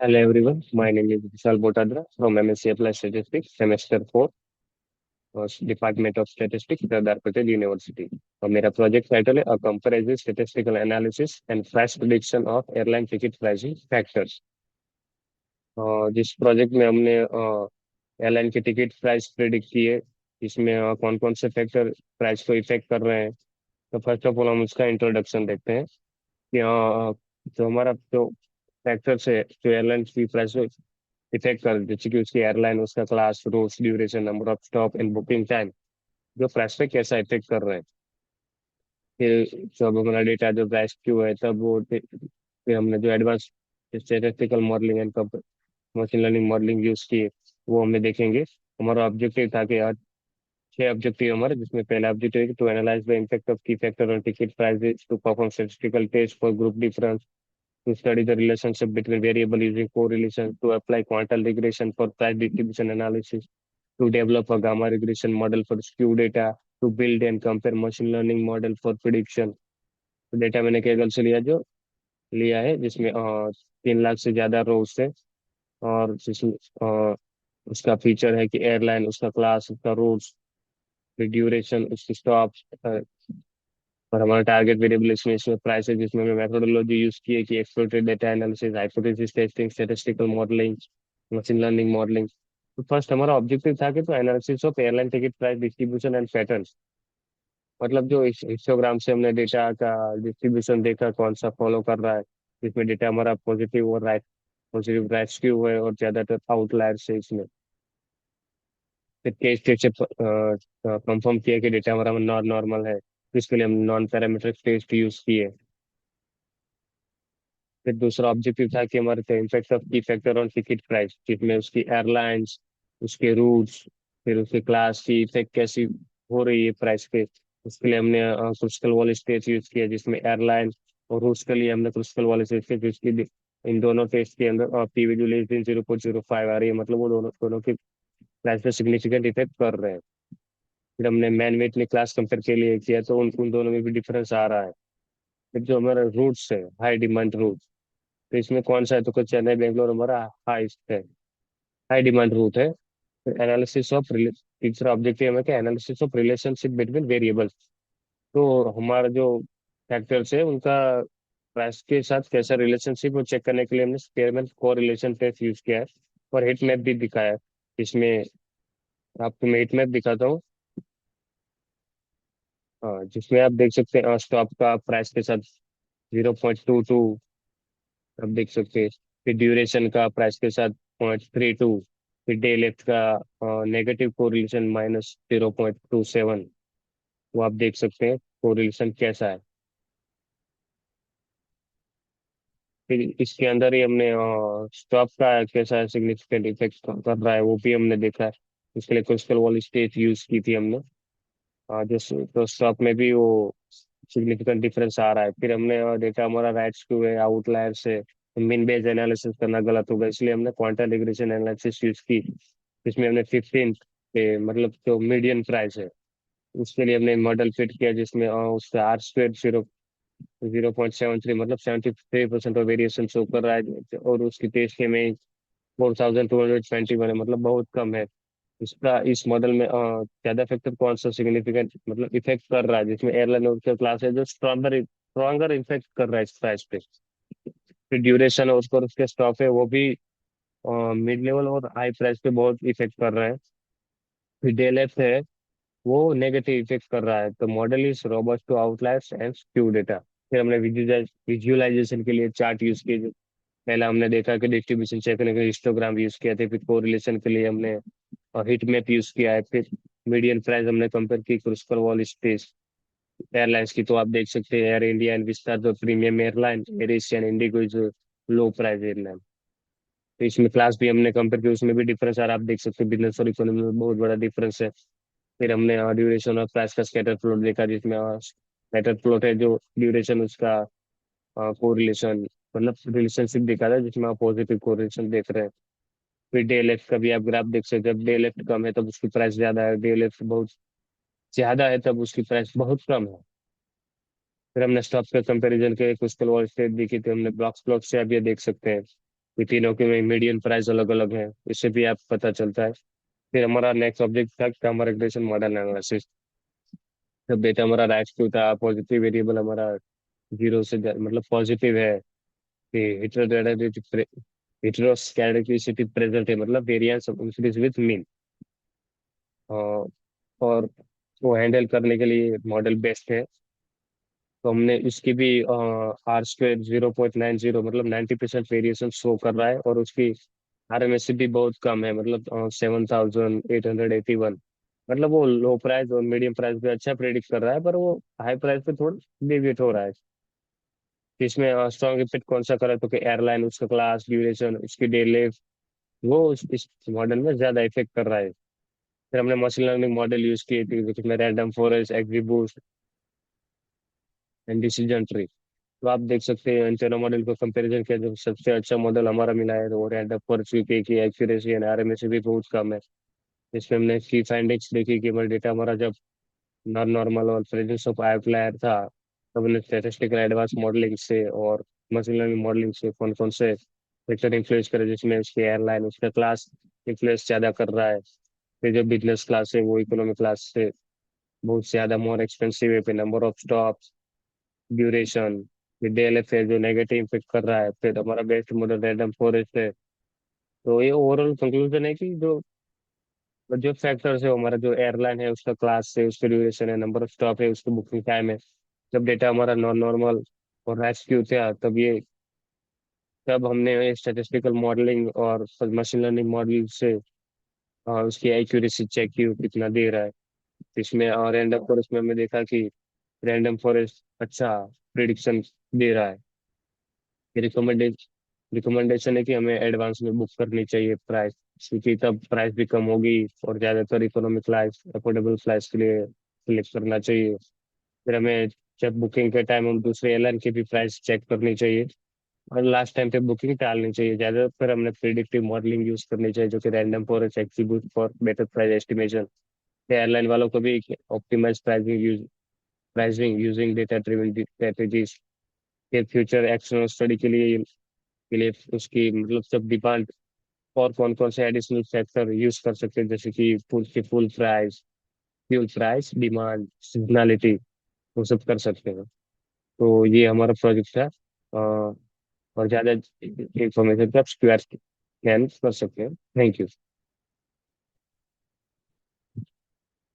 Hello everyone, my name is Vishal Botadra from MSc Applied Statistics, Semester 4, Department of Statistics, Sardar Patel University. और मेरा project title है अ comparative statistical analysis and price prediction of airline ticket pricing factors. जिस project में हमने airline की ticket price predict की है, इसमें कौन कौन से फैक्टर प्राइस को इफेक्ट कर रहे हैं। तो फर्स्ट ऑफ ऑल हम उसका इंट्रोडक्शन देखते हैं कि जो हमारा जो फैक्टर्स है जो एयरलाइन की प्राइस इफेक्ट कर, जैसे कि उसकी एयरलाइन, उसका class, routes, duration, number of stop and booking time, जो प्राइस पे कैसा इफेक्ट कर रहे हैं। फिर जब हमारा डेटा जो प्राइस क्यू है, तब फिर हमने जो advance statistical modelling and machine learning modelling use की है, वो हमें देखेंगे। हमारा ऑब्जेक्टिव था कि आज 6 ऑब्जेक्टिव हमारे, जिसमें पहला ऑब्जेक्टिव है to analyse the impact of key factor on ticket prices, to perform statistical test for group difference, to study the relationship between variable using correlation, to apply quantum regression for price distribution analysis, to develop a gamma regression model for skew data, to build and compare machine learning model for prediction। तो data मैंने Kaggle से लिया है, जिसमें 3 लाख से ज्यादा रोज है। और जिसमें उसका फीचर है कि एयरलाइन, उसका क्लास, उसका रूट्स, ड्यूरेशन, उसकी स्टॉप, और हमारा टारगेट वेरिएबल इसमें प्राइस है, जिसमें हमने मेथोडोलॉजी यूज की है कि exploratory data analysis, hypothesis testing, statistical modelling, machine learning modelling. तो फर्स्ट हमारा ऑब्जेक्टिव था कि तो analysis of airline ticket price distribution and patterns, मतलब जो इस हिस्टोग्राम से हमने डेटा का डिस्ट्रीब्यूशन देखा कौन सा फॉलो कर रहा है, जिसमें डेटा हमारा पॉजिटिव और राइट, पॉजिटिव राइट स्क्यू है और ज्यादातर आउटलायर्स है इसमें। फिर केस स्टेट से कंफर्म किया कि डेटा हमारा नॉन नॉर्मल है, तो इसके लिए हम नॉन पैरामीट्रिक टेस्ट यूज किए। फिर दूसरा ऑब्जेक्टिव था कि हमारे impact of key factor on ticket price, जिसमें उसकी एयरलाइंस, उसके रूट्स, फिर उसके क्लास की इफेक्ट कैसी हो रही है प्राइस पे। उसके लिए हमने क्रुस्कल वॉल टेस्ट यूज किया, जिसमें एयरलाइन और रूट्स के लिए हमने क्रुस्कल वॉल टेस्ट किया, जिसकी इन दोनों टेस्ट के अंदर पी वैल्यू लेस देन 0.05 आ रही है, मतलब वो दोनों दोनों की प्राइस पे सिग्निफिकेंट इफेक्ट कर रहे हैं। फिर हमने मैन वेट क्लास कंपेयर के लिए किया, तो उन दोनों में भी डिफरेंस आ रहा है। फिर जो हमारा रूट्स है, हाई डिमांड रूट, तो इसमें कौन सा है, तो कुछ चेन्नई बेंगलोर हमारा हाई है, हाई डिमांड रूट है। एनालिसिस ऑफ, तीसरा ऑब्जेक्टिव है कि analysis of relationship between variables, तो हमारा जो फैक्टर्स है उनका प्राइस के साथ कैसा रिलेशनशिप, वो चेक करने के लिए हमने स्पेयरमैन कोरिलेशन टेस्ट यूज किया है और हीट मैप भी दिखाया है। इसमें आपको मैं हीट मैप दिखाता हूँ। हाँ, जिसमें आप देख सकते हैं स्टॉक का प्राइस के साथ 0.22, आप देख सकते हैं। फिर ड्यूरेशन का प्राइस के साथ 0.32, फिर डे लेफ्ट का नेगेटिव कोरिलेशन -0.27। वो आप देख सकते हैं कोरिलेशन कैसा है। फिर इसके अंदर ही हमने स्टॉक का कैसा सिग्निफिकेंट इफेक्ट कर रहा है, वो भी हमने देखा है। इसके लिए क्रिस्टल वॉल स्टेज यूज की थी हमने। जो तो स्टॉक में भी वो सिग्निफिकेंट डिफरेंस आ रहा है। फिर हमने डेटा हमारा राइट स्क्यू है, आउटलायर से मीन बेस्ड एनालिसिस करना गलत होगा, इसलिए हमने क्वांटम रिग्रेशन एनालिसिस यूज की। इसमें हमने 15 पे, मतलब जो मीडियन प्राइस है, उसके लिए हमने मॉडल फिट किया, जिसमें उसका आर स्क्वेयर 0.73, मतलब 73% का वेरिएशन शो कर रहा है, और उसकी टेस्ट में 4221 है, मतलब बहुत कम है। इसका इस मॉडल में ज्यादा फैक्टर कौन सा सिग्निफिकेंट, मतलब इफेक्ट कर रहा है, जिसमें एयरलाइन और क्लास है जो स्ट्रॉन्गर स्ट्रॉन्गर इफेक्ट कर रहा है इस प्राइस पे। फिर ड्यूरेशन और उसके स्टॉप है, वो भी मिड लेवल और हाई प्राइस पे बहुत इफेक्ट कर रहा है। फिर डे लेफ्ट है, वो नेगेटिव इफेक्ट कर रहा है। तो model is robust to outliers and skew data. फिर हमने विजुअलाइजेशन के लिए चार्ट यूज किए। पहला हमने देखा कि डिस्ट्रीब्यूशन चेक करने के लिए हिस्टोग्राम यूज किया था, फिर कोरिलेशन के लिए हमने हिट मैप यूज किया है। फिर मीडियन प्राइस हमने कंपेयर की क्रुस्कल वॉल स्पेस एयरलाइंस की, तो आप देख सकते हैं एयर इंडिया एंड विस्तार जो premium airline, air Asia and Indigo जो लो प्राइस एयरलाइन। तो इसमें क्लास भी हमने कंपेयर किया, उसमें भी डिफरेंस आ रहा है, आप देख सकते हैं बिजनेस और इकोनॉमी में बहुत बड़ा डिफरेंस है। फिर हमने ड्यूरेशन और प्राइस का स्कैटर प्लॉट देखा, जिसमें स्कैटर प्लॉट है जो ड्यूरेशन उसका कोरिलेशन, मतलब रिलेशनशिप दिखा था, जिसमें आप पॉजिटिव कोरिलेशन देख रहे हैं। फिर डे लेफ्ट का भी आप ग्राफ देख सकते हैं, जब डे लेफ्ट कम है तब उसकी प्राइस ज्यादा है, डे लेफ्ट बहुत ज्यादा है तब उसकी प्राइस बहुत कम है। फिर हमने स्टॉक के कंपैरिजन के कुछ वॉल स्टेट देखी थी हमने ब्लॉक्स प्लॉट से, अब ये देख सकते हैं। ये तीनों के मीडियन प्राइस अलग अलग है, इससे भी आप पता चलता है। फिर हमारा नेक्स्ट ऑब्जेक्ट था कमर रिग्रेशन मॉडल एनालिसिस। जब डेटा हमारा राइट टू था, पॉजिटिव वेरिएबल हमारा जीरो से मतलब पॉजिटिव है, कि हेटेरोस्केडेटिसिटी प्रेजेंट है, मतलब वेरिएंस इंक्रीज विथ मीन। और वो हैंडल करने के लिए मॉडल बेस्ट है। तो हमने इसकी भी आर स्क्वेर 0.90, मतलब 90% वेरिएशन शो कर रहा है, और उसकी आरएमएससी भी बहुत कम है, मतलब 7,881। मतलब वो लो प्राइस और मीडियम प्राइस पे अच्छा प्रेडिक्ट कर रहा है, पर वो हाई प्राइस पे थोड़ा डिविएट हो रहा है। तो इसमें स्ट्रॉन्ग इफेक्ट कौन सा कर रहा है, तो कि एयरलाइन, उसका क्लास, ड्यूरेशन, उसकी डे लेंथ, वो इस मॉडल में ज्यादा इफेक्ट कर रहा है। फिर हमने मशीन लर्निंग मॉडल यूज किए थे, जिसमें random forest, XGBoost and decision tree. तो आप देख सकते हैं इन चारों मॉडल को कंपैरिजन किया, जो सबसे अच्छा मॉडल हमारा मिला है, तो वो रैंडम फॉरेस्ट की एक्यूरेसी एंड आरएमएससी भी बहुत कम है। इसमें हमने की फाइंडिंग्स देखी कि हमारा डेटा हमारा जब नॉन नॉर्मल और प्रेजेंस ऑफ आउटलायर था, तब हमने स्टैटिस्टिकल एडवांस मॉडलिंग से और मशीन लर्निंग मॉडलिंग से कौन कौन से फैक्टर इन्फ्लुएंस करे, जिसमें उसकी एयरलाइन, उसका क्लास इन्फ्लुएंस ज्यादा कर रहा है। फिर जो बिजनेस क्लास है वो इकोनॉमिक क्लास से बहुत ज्यादा मोर एक्सपेंसिव है, फिर नंबर ऑफ स्टॉप्स, ड्यूरेशन, फिर डीएलएफ है जो नेगेटिव इम्पेक्ट कर रहा है, फिर हमारा बेस्ट मॉडल रैंडम फॉरेस्ट है। तो ये ओवरऑल कंक्लूजन है कि जो जो फैक्टर्स है, हमारा जो एयरलाइन है उसका क्लास है, उसका ड्यूरेशन है, नंबर ऑफ स्टॉप है, उसकी बुकिंग टाइम है, जब डेटा हमारा नॉन नॉर्मल और रेस्क्यू था, तब हमने स्टैटिस्टिकल मॉडलिंग और मशीन लर्निंग मॉडल से उसकी एक्यूरेसी चेक की, वो कितना दे रहा है। इसमें और रैंडम फॉरेस्ट में हमने देखा कि रैंडम फॉरेस्ट अच्छा प्रिडिक्शन दे रहा है। रिकमेंडेशन है कि हमें एडवांस में बुक करनी चाहिए प्राइस, क्योंकि तब प्राइस भी कम होगी, और ज्यादातर इकोनॉमिक क्लास, अफोर्डेबल क्लास के लिए सिलेक्ट करना चाहिए। फिर हमें जब बुकिंग के टाइम हम दूसरे एयरलाइन की भी प्राइस चेक करनी चाहिए, और लास्ट टाइम पे बुकिंग टालनी चाहिए। ज्यादातर हमने प्रिडिक्टिव मॉडलिंग यूज करनी चाहिए, जो कि random forest, execute for better price estimation. Airline वालों को भी optimize pricing using data driven strategies के फ्यूचर एक्शन स्टडी के लिए उसकी मतलब सब डिमांड और कौन कौन से एडिशनल फैक्टर यूज कर सकते हैं, जैसे कि full price, fuel price, demand, seasonality, वो सब कर सकते हैं। तो ये हमारा प्रोजेक्ट है। और ज्यादा इंफॉर्मेशन का आप स्क्वायर स्कैन कर सकते हैं। Thank you.